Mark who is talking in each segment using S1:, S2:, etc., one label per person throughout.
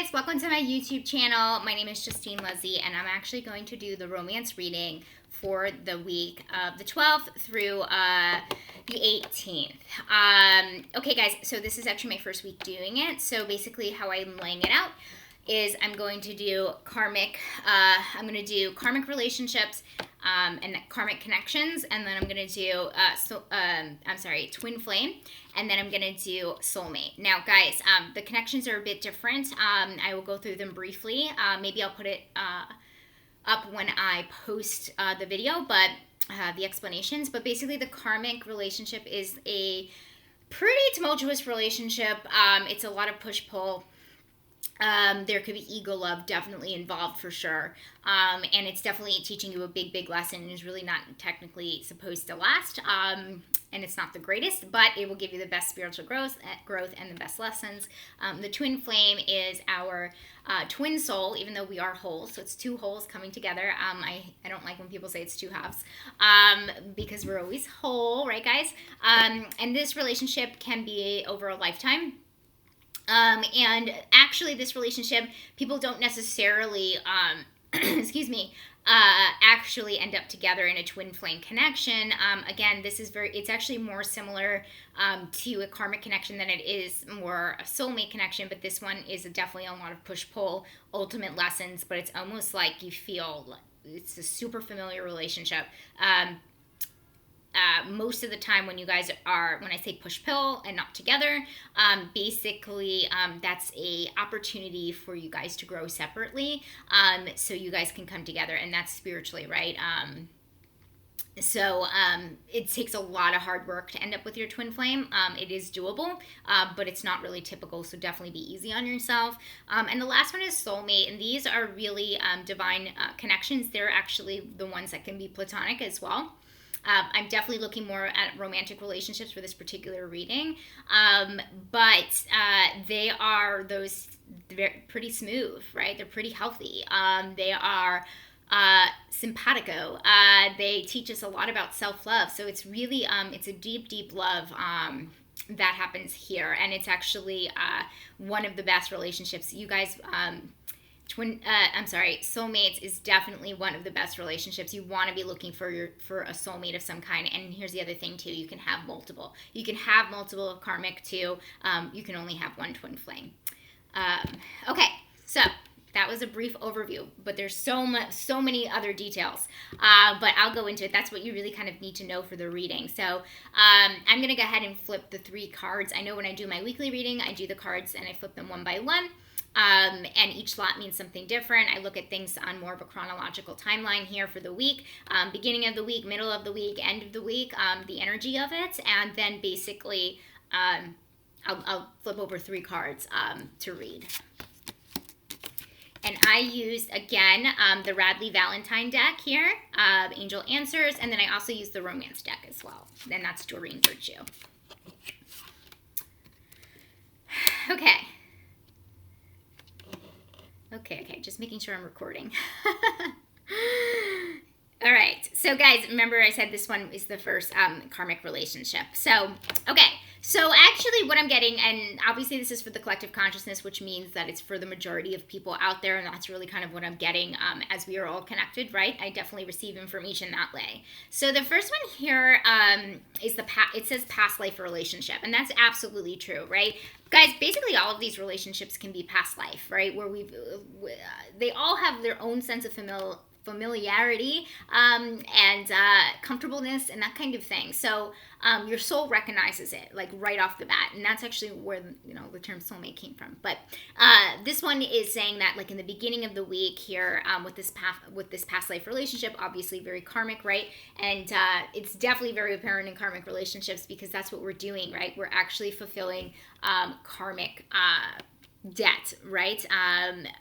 S1: guys, welcome to my YouTube channel. My name is Justine Luzzi, and I'm actually going to do the romance reading for the week of the 12th through the 18th. Okay guys, so this is actually my first week doing it. So basically how I'm laying it out is I'm going to do karmic relationships and karmic connections, and then I'm going to do twin flame, and then I'm going to do soulmate. Now guys, the connections are a bit different. I will go through them briefly. Maybe I'll put it up when I post the video, but the explanations. But basically the karmic relationship is a pretty tumultuous relationship. It's a lot of push-pull. There could be ego love definitely involved for sure. And it's definitely teaching you a big lesson, and is really not technically supposed to last. And it's not the greatest, but it will give you the best spiritual growth and the best lessons. The twin flame is our twin soul, even though we are wholes. So it's two wholes coming together. I don't like when people say it's two halves, because we're always whole, right guys? And this relationship can be over a lifetime. And actually this relationship, people don't necessarily, actually end up together in a twin flame connection. Again, it's actually more similar to a karmic connection than it is more a soulmate connection, but this one is definitely a lot of push-pull, ultimate lessons, but it's almost like you feel it's a super familiar relationship. Most of the time when I say push-pull and not together, basically that's a opportunity for you guys to grow separately, so you guys can come together, and that's spiritually, right? So it takes a lot of hard work to end up with your twin flame. It is doable, but it's not really typical, so definitely be easy on yourself. And the last one is soulmate, and these are really divine connections. They're actually the ones that can be platonic as well. I'm definitely looking more at romantic relationships for this particular reading, but they are they're pretty smooth, right? They're pretty healthy. They are simpatico. They teach us a lot about self-love, so it's really it's a deep love that happens here, and it's actually one of the best relationships. You guys, soulmates is definitely one of the best relationships. You want to be looking for a soulmate of some kind. And here's the other thing too, you can have multiple. You can have multiple karmic too. You can only have one twin flame. Okay, so that was a brief overview, but there's so many other details. But I'll go into it. That's what you really kind of need to know for the reading. So I'm going to go ahead and flip the 3 cards. I know when I do my weekly reading, I do the cards and I flip them one by one. And each slot means something different. I look at things on more of a chronological timeline here for the week, beginning of the week, middle of the week, end of the week, the energy of it, and then basically I'll flip over 3 cards to read. And I used, again, the Radleigh Valentine deck here, Angel Answers, and then I also used the Romance deck as well, and that's Doreen Virtue. Okay, just making sure I'm recording. All right, so guys, remember I said this one is the first karmic relationship. So, okay, so actually what I'm getting, and obviously this is for the collective consciousness, which means that it's for the majority of people out there, and that's really kind of what I'm getting as we are all connected, right? I definitely receive information that way. So the first one here is it says past life relationship, and that's absolutely true, right? Guys, basically all of these relationships can be past life, right? Where they all have their own sense of familiarity and comfortableness and that kind of thing. So your soul recognizes it like right off the bat, and that's actually where the term soulmate came from. But this one is saying that like in the beginning of the week here with this past life relationship, obviously very karmic, right? And it's definitely very apparent in karmic relationships because that's what we're doing, right? We're actually fulfilling karmic debt, right?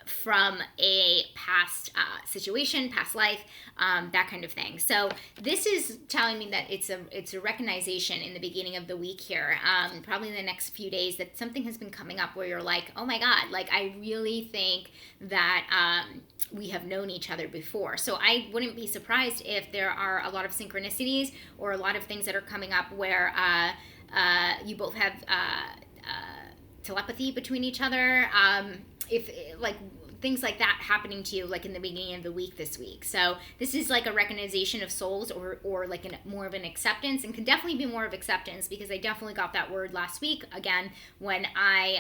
S1: From a past situation, past life, that kind of thing. So this is telling me that it's a recognition in the beginning of the week here, probably in the next few days, that something has been coming up where you're like, oh my God, like I really think that we have known each other before. So I wouldn't be surprised if there are a lot of synchronicities or a lot of things that are coming up where you both have telepathy between each other. if like things like that happening to you like in the beginning of the week this week. So this is like a recognition of souls, or like more of an acceptance, and can definitely be more of acceptance, because I definitely got that word last week again when I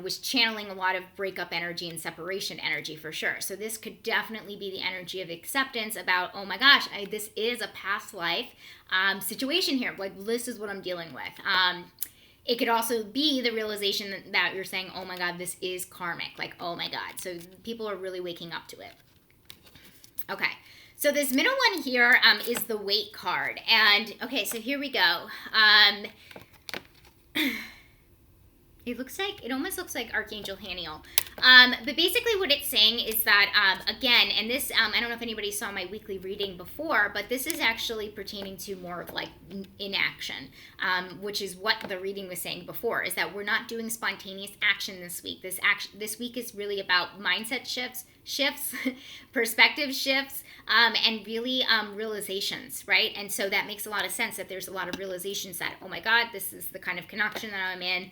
S1: was channeling a lot of breakup energy and separation energy for sure. So this could definitely be the energy of acceptance about, oh my gosh, this is a past life situation here. Like, this is what I'm dealing with. It could also be the realization that you're saying, oh my God, this is karmic. Like, oh my God. So people are really waking up to it. Okay. So this middle one here is the Weight card. And, okay, so here we go. It almost looks like Archangel Haniel. But basically what it's saying is that, again, and this, I don't know if anybody saw my weekly reading before, but this is actually pertaining to more of like inaction, which is what the reading was saying before, is that we're not doing spontaneous action this week. This week is really about mindset shifts, perspective shifts, and really realizations, right? And so that makes a lot of sense, that there's a lot of realizations that, oh my God, this is the kind of connection that I'm in,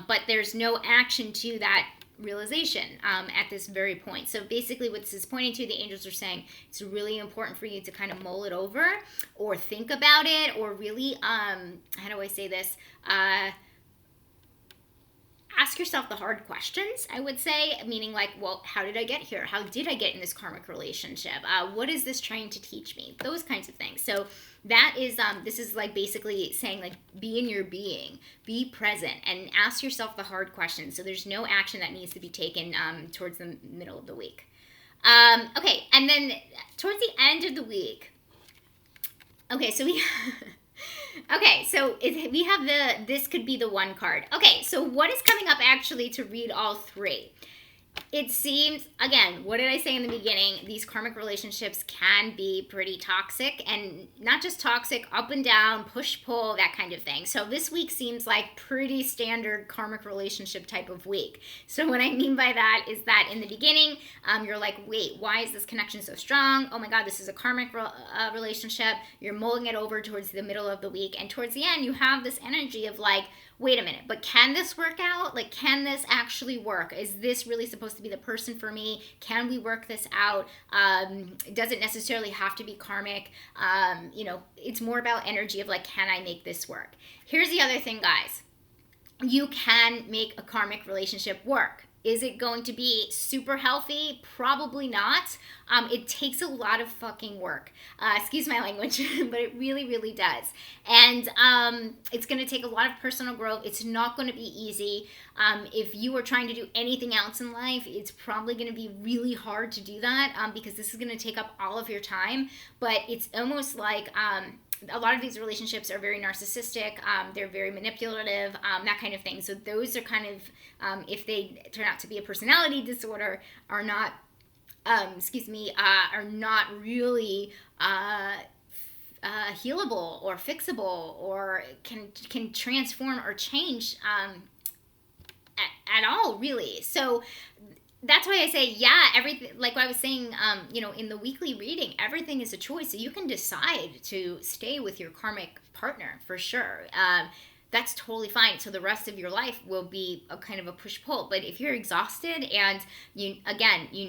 S1: but there's no action to that realization at this very point. So basically what this is pointing to, the angels are saying it's really important for you to kind of mull it over, or think about it, or really, how do I say this, ask yourself the hard questions, I would say, meaning like, well, how did I get here? How did I get in this karmic relationship? What is this trying to teach me? Those kinds of things. So that is, this is like basically saying, like, be in your being, be present, and ask yourself the hard questions. So there's no action that needs to be taken towards the middle of the week. Okay, and then towards the end of the week, okay, so we... Okay, so we have this could be the one card. Okay, so what is coming up actually to read all three? It seems, again, what did I say in the beginning? These karmic relationships can be pretty toxic, and not just toxic, up and down, push-pull, that kind of thing. So this week seems like pretty standard karmic relationship type of week. So what I mean by that is that in the beginning, you're like, wait, why is this connection so strong? Oh my God, this is a karmic relationship. You're mulling it over towards the middle of the week, and towards the end, you have this energy of like, wait a minute, but can this work out? Like, can this actually work? Is this really supposed to be the person for me? Can we work this out? Does it necessarily have to be karmic? It's more about energy of like, can I make this work? Here's the other thing, guys. You can make a karmic relationship work. Is it going to be super healthy? Probably not. It takes a lot of fucking work. Excuse my language, but it really, really does. And it's going to take a lot of personal growth. It's not going to be easy. If you are trying to do anything else in life, it's probably going to be really hard to do that because this is going to take up all of your time. But it's almost like... a lot of these relationships are very narcissistic, they're very manipulative, that kind of thing. So those are kind of, if they turn out to be a personality disorder, are not, are not really healable or fixable, or can transform or change at all, really. So that's why I say, yeah, everything, like what I was saying, in the weekly reading, everything is a choice. So you can decide to stay with your karmic partner for sure. That's totally fine. So the rest of your life will be a kind of a push-pull. But if you're exhausted and you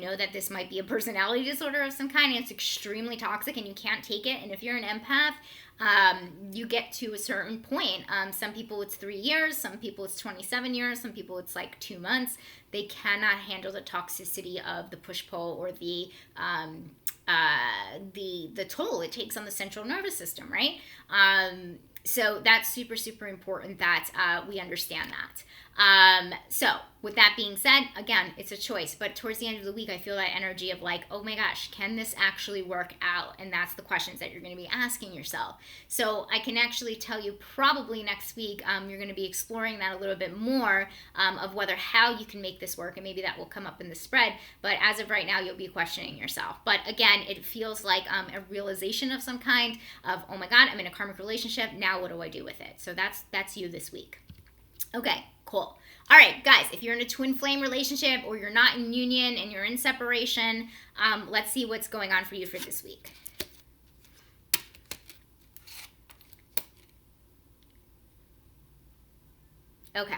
S1: know that this might be a personality disorder of some kind, and it's extremely toxic and you can't take it. And if you're an empath, you get to a certain point. Some people it's 3 years, some people it's 27 years, some people it's like 2 months. They cannot handle the toxicity of the push-pull or the toll it takes on the central nervous system, right? So that's super, super important that we understand that. So with that being said, again, it's a choice. But towards the end of the week, I feel that energy of like, oh my gosh, can this actually work out? And that's the questions that you're going to be asking yourself. So I can actually tell you probably next week, you're going to be exploring that a little bit more of how you can make this work. And maybe that will come up in the spread. But as of right now, you'll be questioning yourself. But again, it feels like a realization of some kind of, oh my God, I'm in a karmic relationship. Now what do I do with it? So that's you this week. Okay, cool. All right, guys, if you're in a twin flame relationship or you're not in union and you're in separation, let's see what's going on for you for this week. Okay.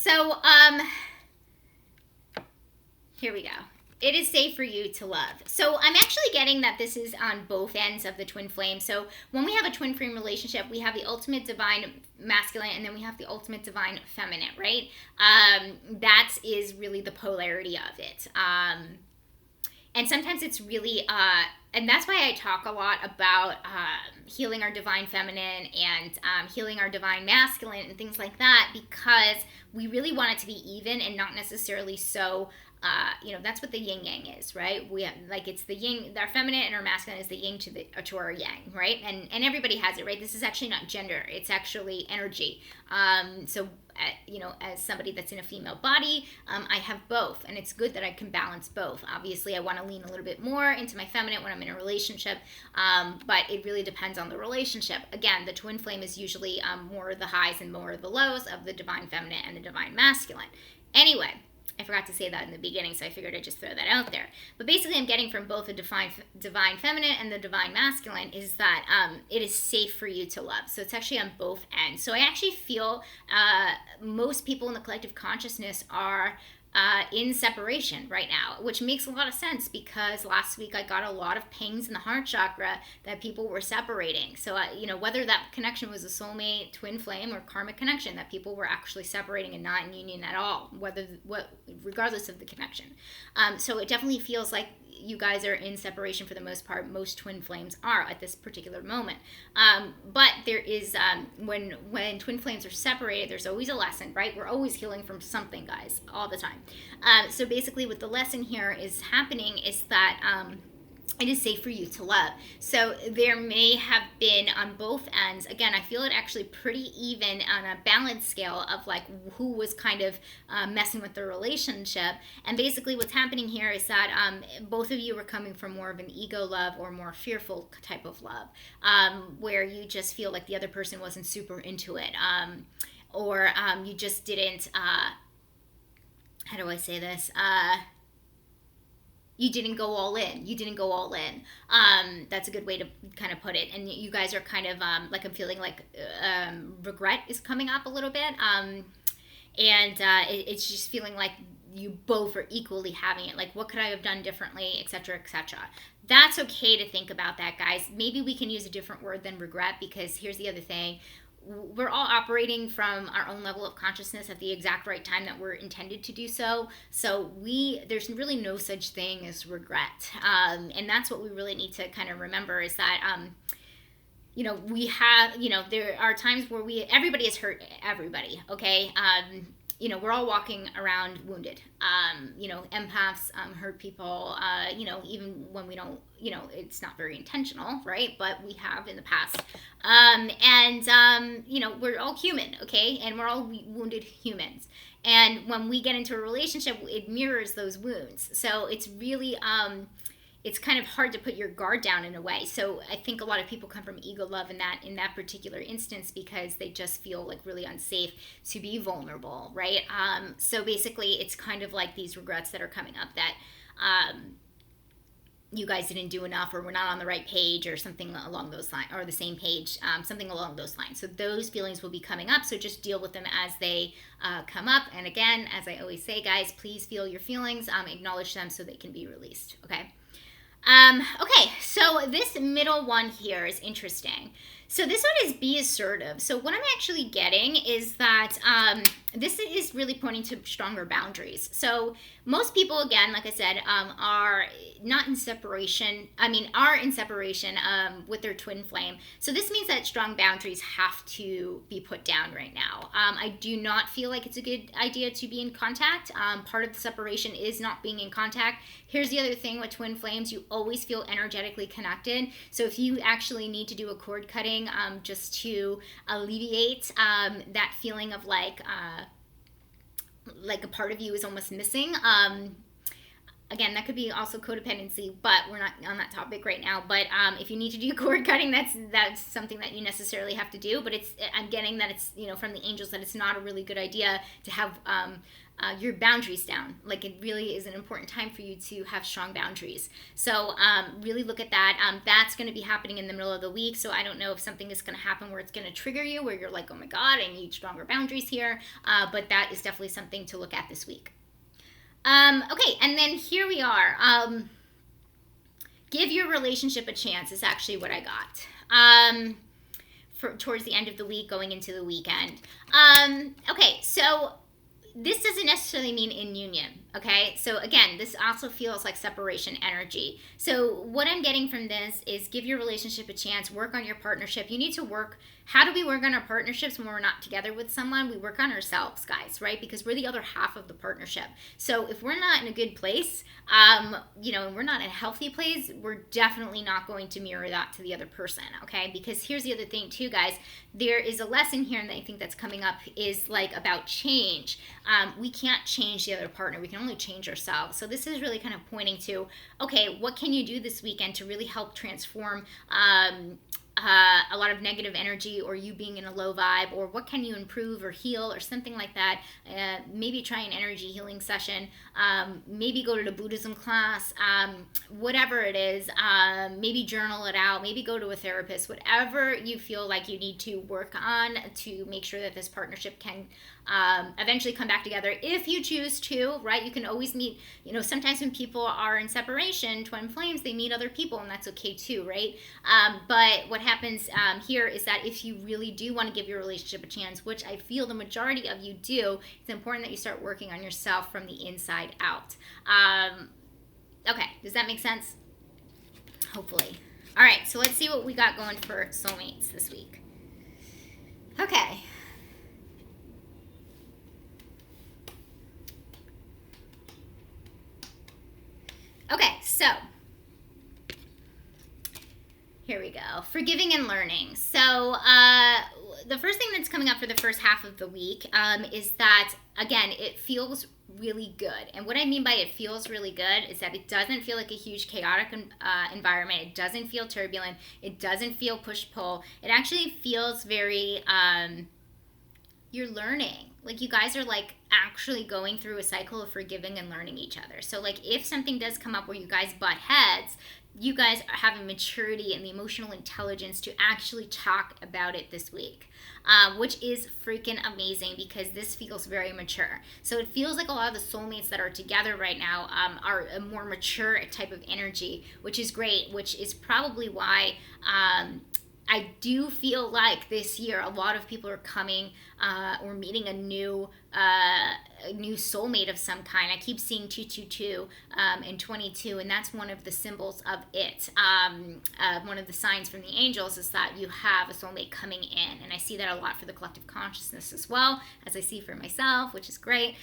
S1: So, here we go. It is safe for you to love. So I'm actually getting that this is on both ends of the twin flame. So when we have a twin flame relationship, we have the ultimate divine masculine and then we have the ultimate divine feminine, right? That is really the polarity of it. And sometimes it's really, and that's why I talk a lot about healing our divine feminine and healing our divine masculine and things like that, because we really want it to be even and not necessarily so, that's what the yin yang is, right? We have, like, it's the yin, our feminine and our masculine is the yin to our yang, right? And everybody has it, right? This is actually not gender, it's actually energy. So as somebody that's in a female body, I have both, and it's good that I can balance both. Obviously, I want to lean a little bit more into my feminine when I'm in a relationship, but it really depends on the relationship. Again, the twin flame is usually more of the highs and more of the lows of the divine feminine and the divine masculine. Anyway, I forgot to say that in the beginning, so I figured I'd just throw that out there. But basically, I'm getting from both the divine feminine and the divine masculine is that it is safe for you to love. So it's actually on both ends. So I actually feel most people in the collective consciousness are in separation right now, which makes a lot of sense because last week I got a lot of pings in the heart chakra that people were separating. So, whether that connection was a soulmate, twin flame, or karmic connection, that people were actually separating and not in union at all, regardless of the connection. So it definitely feels like you guys are in separation for the most part. Most twin flames are at this particular moment. But there is, when twin flames are separated, there's always a lesson, right? We're always healing from something, guys, all the time. So basically what the lesson here is happening is that it is safe for you to love. So there may have been on both ends, again, I feel it actually pretty even on a balance scale of like who was kind of messing with the relationship. And basically what's happening here is that both of you were coming from more of an ego love or more fearful type of love, where you just feel like the other person wasn't super into it, or you just didn't, how do I say this? You didn't go all in. That's a good way to kind of put it. And you guys are kind of like, I'm feeling like regret is coming up a little bit. And it's just feeling like you both are equally having it. Like, what could I have done differently, et cetera, et cetera. That's okay to think about that, guys. Maybe we can use a different word than regret, because here's the other thing. We're all operating from our own level of consciousness at the exact right time that we're intended to do so. So there's really no such thing as regret. And that's what we really need to kind of remember is that, we have, there are times where everybody has hurt everybody, okay? We're all walking around wounded. Empaths hurt people, even when we don't, it's not very intentional, right? But we have in the past. We're all human, okay? And we're all wounded humans. And when we get into a relationship, it mirrors those wounds. So it's really, it's kind of hard to put your guard down in a way. So I think a lot of people come from ego love in that particular instance because they just feel like really unsafe to be vulnerable, right? So basically it's kind of like these regrets that are coming up that you guys didn't do enough, or we're not on the right page, or something along those lines, or the same page, something along those lines. So those feelings will be coming up. So just deal with them as they come up. And again, as I always say, guys, please feel your feelings, acknowledge them so they can be released. Okay. Okay, so this middle one here is interesting. So this one is be assertive. So what I'm actually getting is that this is really pointing to stronger boundaries. So most people, again, like I said, are not in separation. Are in separation with their twin flame. So this means that strong boundaries have to be put down right now. I do not feel like it's a good idea to be in contact. Part of the separation is not being in contact. Here's the other thing with twin flames, you always feel energetically connected. So if you actually need to do a cord cutting just to alleviate that feeling of like a part of you is almost missing, Again, that could be also codependency, but we're not on that topic right now. But if you need to do cord cutting, that's something that you necessarily have to do. But I'm getting that it's, from the angels, that it's not a really good idea to have your boundaries down. Like, it really is an important time for you to have strong boundaries. So really look at that. That's going to be happening in the middle of the week. So I don't know if something is going to happen where it's going to trigger you, where you're like, oh my God, I need stronger boundaries here. But that is definitely something to look at this week. Okay, and then here we are. Give your relationship a chance is actually what I got. Towards the end of the week, going into the weekend. Okay, so this doesn't necessarily mean in union, okay? So again, this also feels like separation energy. So what I'm getting from this is give your relationship a chance, work on your partnership. You need to work. How do we work on our partnerships when we're not together with someone? We work on ourselves, guys, right? Because we're the other half of the partnership. So if we're not in a good place, and we're not in a healthy place, we're definitely not going to mirror that to the other person, okay? Because here's the other thing too, guys. There is a lesson here, and I think that's coming up, is like about change. We can't change the other partner. We can only change ourselves. So this is really kind of pointing to, okay, what can you do this weekend to really help transform a lot of negative energy, or you being in a low vibe, or what can you improve or heal or something like that. Maybe try an energy healing session, maybe go to the Buddhism class, whatever it is, maybe journal it out, maybe go to a therapist, whatever you feel like you need to work on to make sure that this partnership can eventually come back together if you choose to, right? You can always meet, sometimes when people are in separation, twin flames, they meet other people, and that's okay too, right? But what happens here is that if you really do want to give your relationship a chance, which I feel the majority of you do, it's important that you start working on yourself from the inside out. Okay, does that make sense? Hopefully. All right, so let's see what we got going for soulmates this week. Okay. Okay, so here we go. Forgiving and learning. So the first thing that's coming up for the first half of the week is that, again, it feels really good. And what I mean by it feels really good is that it doesn't feel like a huge chaotic environment. It doesn't feel turbulent. It doesn't feel push-pull. It actually feels very, you're learning. Like, you guys are like actually going through a cycle of forgiving and learning each other. So like, if something does come up where you guys butt heads, you guys have a maturity and the emotional intelligence to actually talk about it this week, which is freaking amazing, because this feels very mature. So it feels like a lot of the soulmates that are together right now are a more mature type of energy, which is great, which is probably why I do feel like this year a lot of people are coming or meeting a new soulmate of some kind. I keep seeing 222 and 22, and that's one of the symbols of it. One of the signs from the angels is that you have a soulmate coming in, and I see that a lot for the collective consciousness as well, as I see for myself, which is great.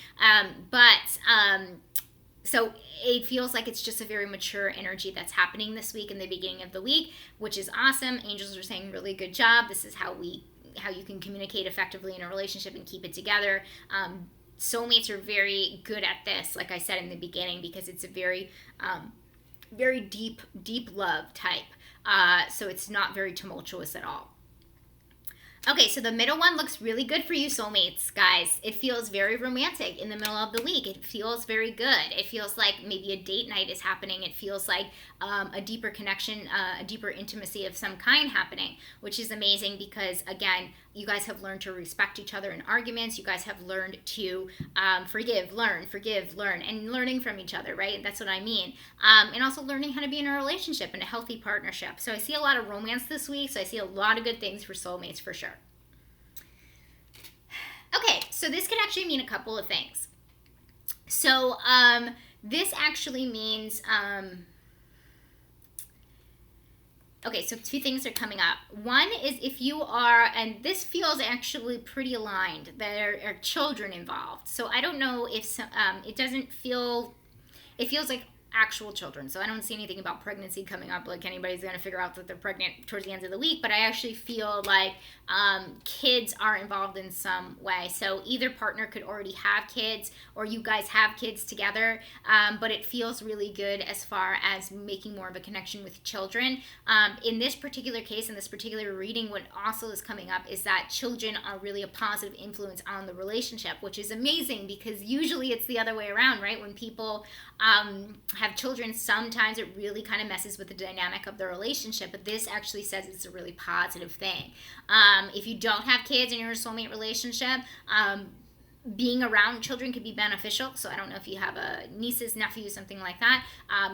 S1: So it feels like it's just a very mature energy that's happening this week in the beginning of the week, which is awesome. Angels are saying really good job. This is how you can communicate effectively in a relationship and keep it together. Soulmates are very good at this, like I said in the beginning, because it's a very deep love type. So it's not very tumultuous at all. Okay, so the middle one looks really good for you, soulmates, guys. It feels very romantic in the middle of the week. It feels very good. It feels like maybe a date night is happening. It feels like a deeper connection, a deeper intimacy of some kind happening, which is amazing because, again, you guys have learned to respect each other in arguments. You guys have learned to forgive, learn, and learning from each other, right? That's what I mean. And also learning how to be in a relationship and a healthy partnership. So I see a lot of romance this week. So I see a lot of good things for soulmates for sure. Okay, so this could actually mean a couple of things. So this actually means... Okay, so two things are coming up. One is if you are, and this feels actually pretty aligned, there are children involved. So I don't know if it doesn't feel, it feels like actual children. So I don't see anything about pregnancy coming up, like anybody's going to figure out that they're pregnant towards the end of the week, but I actually feel like kids are involved in some way. So either partner could already have kids, or you guys have kids together, but it feels really good as far as making more of a connection with children. In this particular case, in this particular reading, what also is coming up is that children are really a positive influence on the relationship, which is amazing, because usually it's the other way around, right? When people have children, sometimes it really kind of messes with the dynamic of the relationship, but this actually says it's a really positive thing. If you don't have kids and you're in a soulmate relationship, being around children could be beneficial. So I don't know if you have a nieces, nephews, something like that.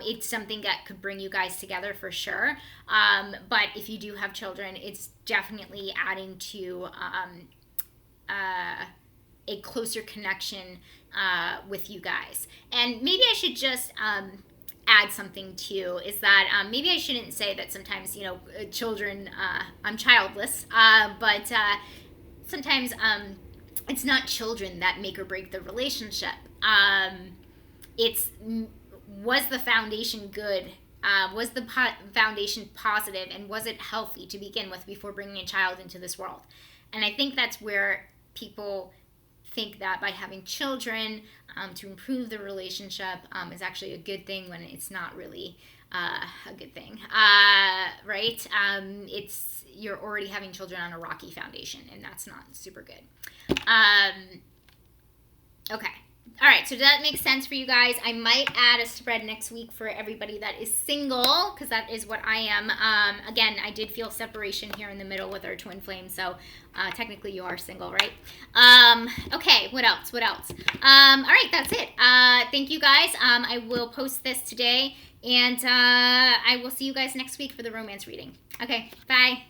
S1: It's something that could bring you guys together for sure. But if you do have children, it's definitely adding to a closer connection with you guys. And maybe I should just add something too, is that maybe I shouldn't say that sometimes, you know, children, I'm childless, but sometimes it's not children that make or break the relationship. Was the foundation good? Was the foundation positive, and was it healthy to begin with before bringing a child into this world? And I think that's where people think that by having children to improve the relationship is actually a good thing, when it's not really a good thing, right? You're already having children on a rocky foundation, and that's not super good. Okay. All right, so does that make sense for you guys? I might add a spread next week for everybody that is single, because that is what I am. Again, I did feel separation here in the middle with our twin flame, so technically you are single, right? Okay, what else? All right, that's it. Thank you guys. I will post this today, and I will see you guys next week for the romance reading. Okay, bye.